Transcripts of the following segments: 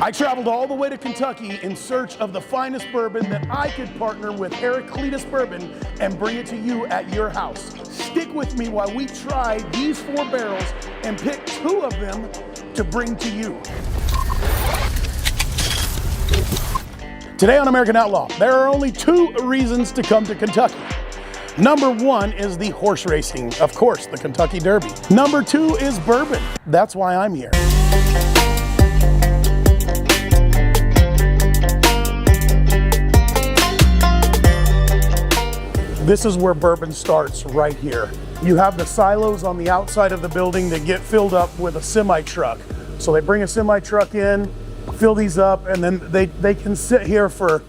I traveled all the way to Kentucky in search of the finest bourbon that I could partner with Heraclitus Bourbon and bring it to you at your house. Stick with me while we try these 4 barrels and pick 2 of them to bring to you. Today on American Outlaw, there are only 2 reasons to come to Kentucky. Number 1 is the horse racing, of course, the Kentucky Derby. Number 2 is bourbon. That's why I'm here. This is where bourbon starts, right here. You have the silos on the outside of the building that get filled up with a semi-truck. So they bring a semi-truck in, fill these up, and then they can sit here for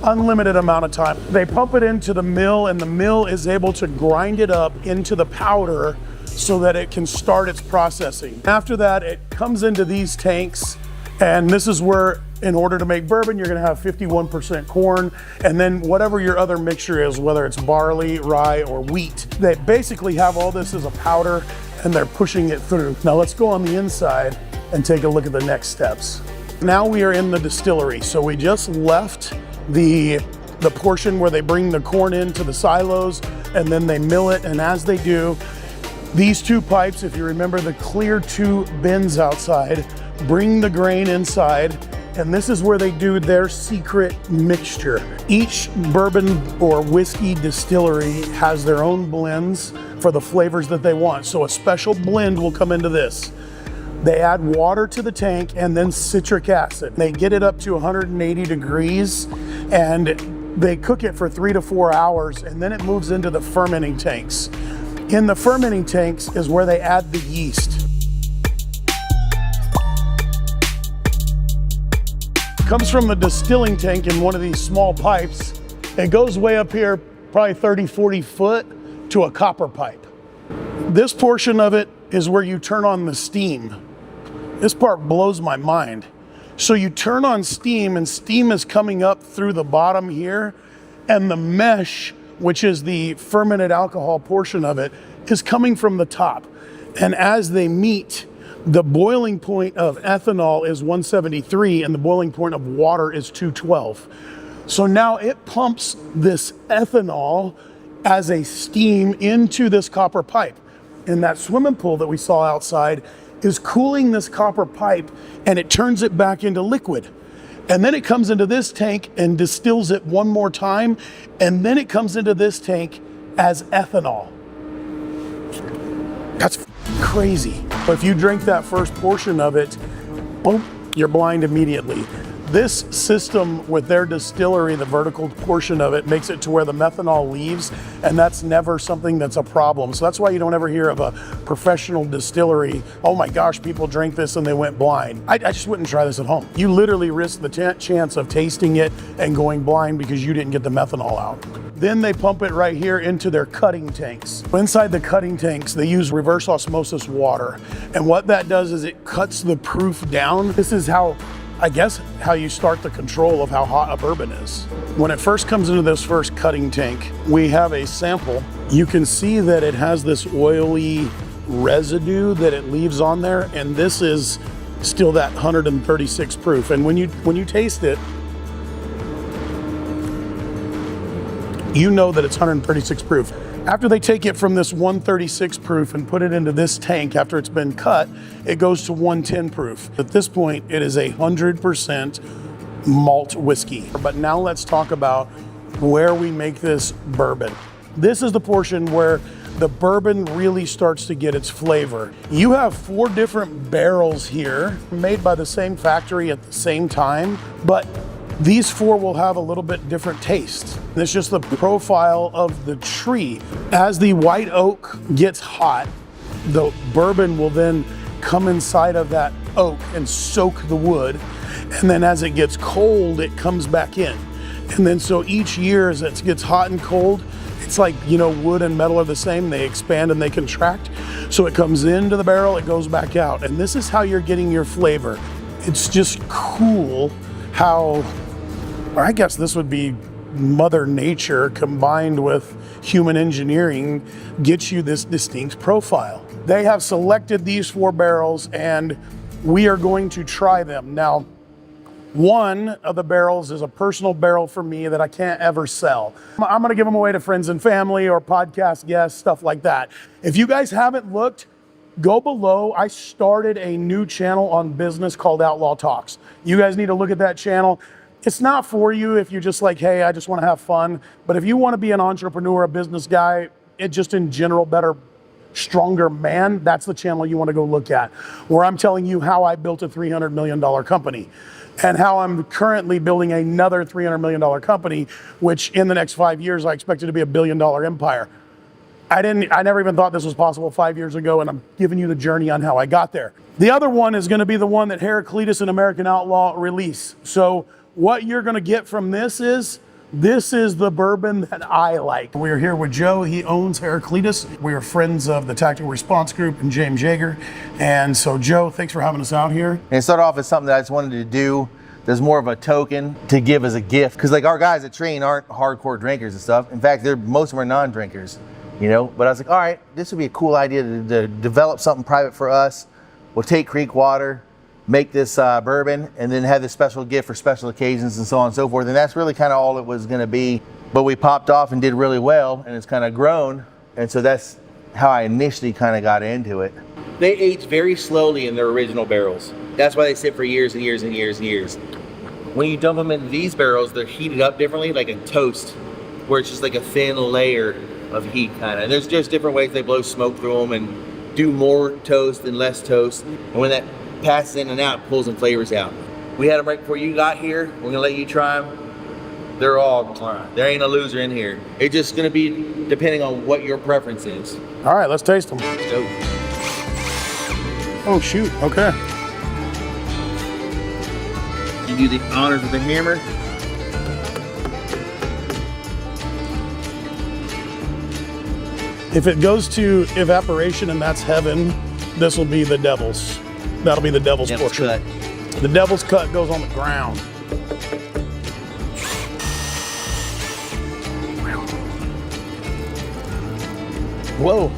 unlimited amount of time. They pump it into the mill, and the mill is able to grind it up into the powder so that it can start its processing. After that, it comes into these tanks, and this is where, in order to make bourbon, you're gonna have 51% corn, and then whatever your other mixture is, whether it's barley, rye, or wheat. They basically have all this as a powder, and they're pushing it through. Now let's go on the inside and take a look at the next steps. Now we are in the distillery. So we just left the portion where they bring the corn into the silos, and then they mill it, and as they do, these 2 pipes, if you remember the clear 2 bins outside, bring the grain inside, and this is where they do their secret mixture. Each bourbon or whiskey distillery has their own blends for the flavors that they want. So a special blend will come into this. They add water to the tank and then citric acid. They get it up to 180 degrees and they cook it for 3 to 4 hours, and then it moves into the fermenting tanks. In the fermenting tanks is where they add the yeast. Comes from the distilling tank in one of these small pipes. It goes way up here, probably 30, 40 foot to a copper pipe. This portion of it is where you turn on the steam. This part blows my mind. So you turn on steam, and steam is coming up through the bottom here, and the mesh, which is the fermented alcohol portion of it, is coming from the top. And as they meet, the boiling point of ethanol is 173 and the boiling point of water is 212. So now it pumps this ethanol as a steam into this copper pipe. And that swimming pool that we saw outside is cooling this copper pipe, and it turns it back into liquid. And then it comes into this tank and distills it one more time, and then it comes into this tank as ethanol. That's crazy. But if you drink that first portion of it, boom, you're blind immediately. This system with their distillery, the vertical portion of it, makes it to where the methanol leaves, and that's never something that's a problem. So that's why you don't ever hear of a professional distillery, oh my gosh, people drank this and they went blind. I just wouldn't try this at home. You literally risk the chance of tasting it and going blind because you didn't get the methanol out. Then they pump it right here into their cutting tanks. Inside the cutting tanks, they use reverse osmosis water. And what that does is it cuts the proof down. This is how, I guess, how you start the control of how hot a bourbon is. When it first comes into this first cutting tank, we have a sample. You can see that it has this oily residue that it leaves on there, and this is still that 136 proof. And when you taste it, you know that it's 136 proof. After they take it from this 136 proof and put it into this tank after it's been cut, it goes to 110 proof. At this point, it is 100% malt whiskey. But now let's talk about where we make this bourbon. This is the portion where the bourbon really starts to get its flavor. You have 4 different barrels here made by the same factory at the same time, but these 4 will have a little bit different taste. It's just the profile of the tree. As the white oak gets hot, the bourbon will then come inside of that oak and soak the wood. And then as it gets cold, it comes back in. And then so each year as it gets hot and cold, it's like, you know, wood and metal are the same. They expand and they contract. So it comes into the barrel, it goes back out. And this is how you're getting your flavor. It's just cool how, or I guess this would be Mother Nature combined with human engineering, gets you this distinct profile. They have selected these 4 barrels and we are going to try them. Now, One of the barrels is a personal barrel for me that I can't ever sell. I'm gonna give them away to friends and family or podcast guests, stuff like that. If you guys haven't looked, go below. I started a new channel on business called Outlaw Talks. You guys need to look at that channel. It's not for you if you're just like, hey, I just wanna have fun. But if you wanna be an entrepreneur, a business guy, it just in general, better, stronger man, that's the channel you wanna go look at, where I'm telling you how I built a $300 million company. And how I'm currently building another $300 million company, which in the next 5 years, I expect it to be $1 billion empire. I never even thought this was possible 5 years ago, and I'm giving you the journey on how I got there. The other one is gonna be the one that Heraclitus and American Outlaw release. So what you're gonna get from this is the bourbon that I like. We're here with Joe. He owns Heraclitus. We are friends of the Tactical Response Group and James Yeager. And so Joe, thanks for having us out here. And it started off as something that I just wanted to do. There's more of a token to give as a gift. Because like our guys that train aren't hardcore drinkers and stuff. In fact, most of them are non-drinkers, you know? But I was like, all right, this would be a cool idea to develop something private for us. We'll take creek water, make this bourbon, and then have this special gift for special occasions and so on and so forth. And that's really kind of all it was gonna be. But we popped off and did really well, and it's kind of grown. And so that's how I initially kind of got into it. They age very slowly in their original barrels. That's why they sit for years and years and years and years. When you dump them into these barrels, they're heated up differently, like a toast, where it's just like a thin layer of heat kind of. And there's just different ways they blow smoke through them and do more toast and less toast. And when that passes in and out, pulls some flavors out. We had them right before you got here. We're gonna let you try them. They're all, there ain't a loser in here. It's just gonna be depending on what your preference is. All right, let's taste them. So, oh shoot, okay. you do the honors of the hammer. If it goes to evaporation and that's heaven, this will be the devil's. That'll be the devil's portion. Cut. The devil's cut goes on the ground. Whoa,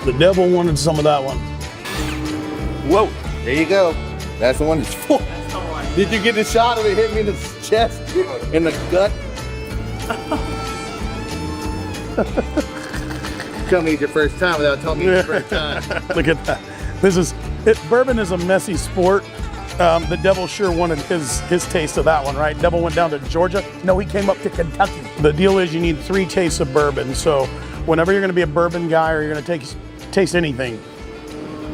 the devil wanted some of that one. Whoa, there you go. That's the one that's full. Did you get the shot of it hit me in the chest, in the gut? Tell me it's your first time without telling me it's your first time. Look at that. Bourbon is a messy sport. The devil sure wanted his taste of that one, right? Devil went down to Georgia. No, he came up to Kentucky. The deal is you need 3 tastes of bourbon. So whenever you're gonna be a bourbon guy or you're gonna taste anything,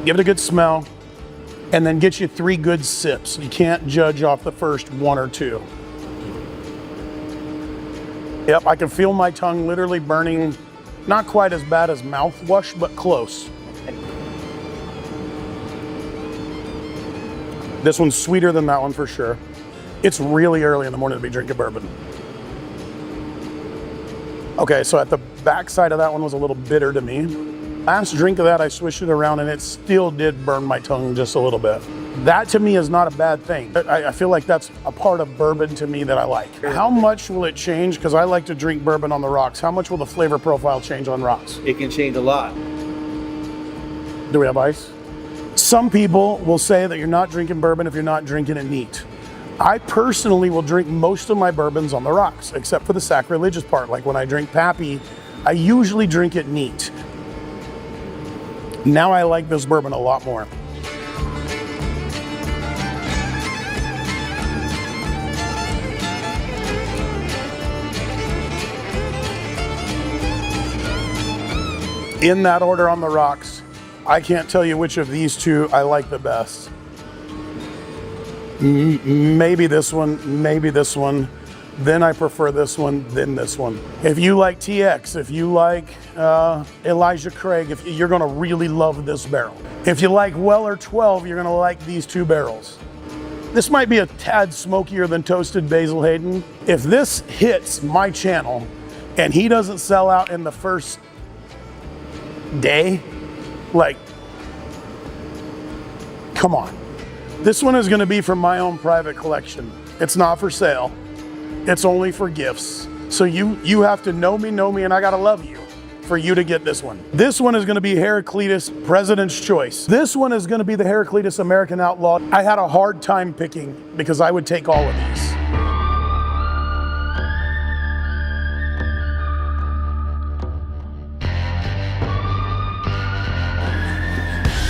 give it a good smell and then get you 3 good sips. You can't judge off the first 1 or 2. Yep, I can feel my tongue literally burning. Not quite as bad as mouthwash, but close. This one's sweeter than that one for sure. It's really early in the morning to be drinking bourbon. Okay, so at the back side of that one was a little bitter to me. Last drink of that, I swished it around and it still did burn my tongue just a little bit. That to me is not a bad thing. I feel like that's a part of bourbon to me that I like. How much will it change? Because I like to drink bourbon on the rocks. How much will the flavor profile change on rocks? It can change a lot. Do we have ice? Some people will say that you're not drinking bourbon if you're not drinking it neat. I personally will drink most of my bourbons on the rocks, except for the sacrilegious part. Like when I drink Pappy, I usually drink it neat. Now I like this bourbon a lot more. In that order on the rocks, I can't tell you which of these 2 I like the best. Maybe this one, maybe this one. Then I prefer this one, then this one. If you like TX, if you like Elijah Craig, you're gonna really love this barrel. If you like Weller 12, you're gonna like these 2 barrels. This might be a tad smokier than Toasted Basil Hayden. If this hits my channel and he doesn't sell out in the first day, like, come on. This one is gonna be from my own private collection. It's not for sale. It's only for gifts. So you have to know me, and I gotta love you. for you to get this one. This one is gonna be Heraclitus President's Choice. This one is gonna be the Heraclitus American Outlaw. I had a hard time picking because I would take all of these.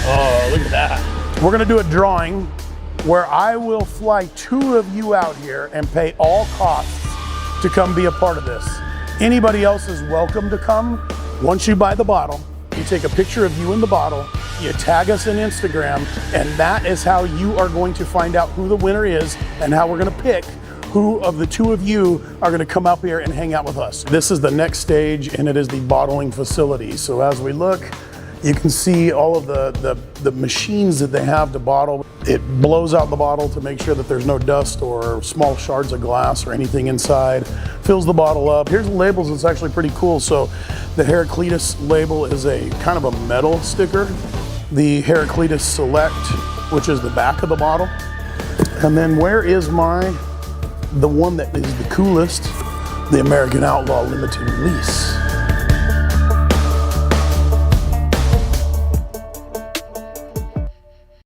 Oh, look at that. We're gonna do a drawing where I will fly 2 of you out here and pay all costs to come be a part of this. Anybody else is welcome to come. Once you buy the bottle, you take a picture of you in the bottle, you tag us in Instagram, and that is how you are going to find out who the winner is and how we're gonna pick who of the 2 of you are gonna come up here and hang out with us. This is the next stage, and it is the bottling facility. So as we look, you can see all of the machines that they have to bottle. It blows out the bottle to make sure that there's no dust or small shards of glass or anything inside. Fills the bottle up. Here's the labels. It's actually pretty cool. So the Heraclitus label is a kind of a metal sticker. The Heraclitus Select, which is the back of the bottle. And then where is the one that is the coolest? The American Outlaw limited release.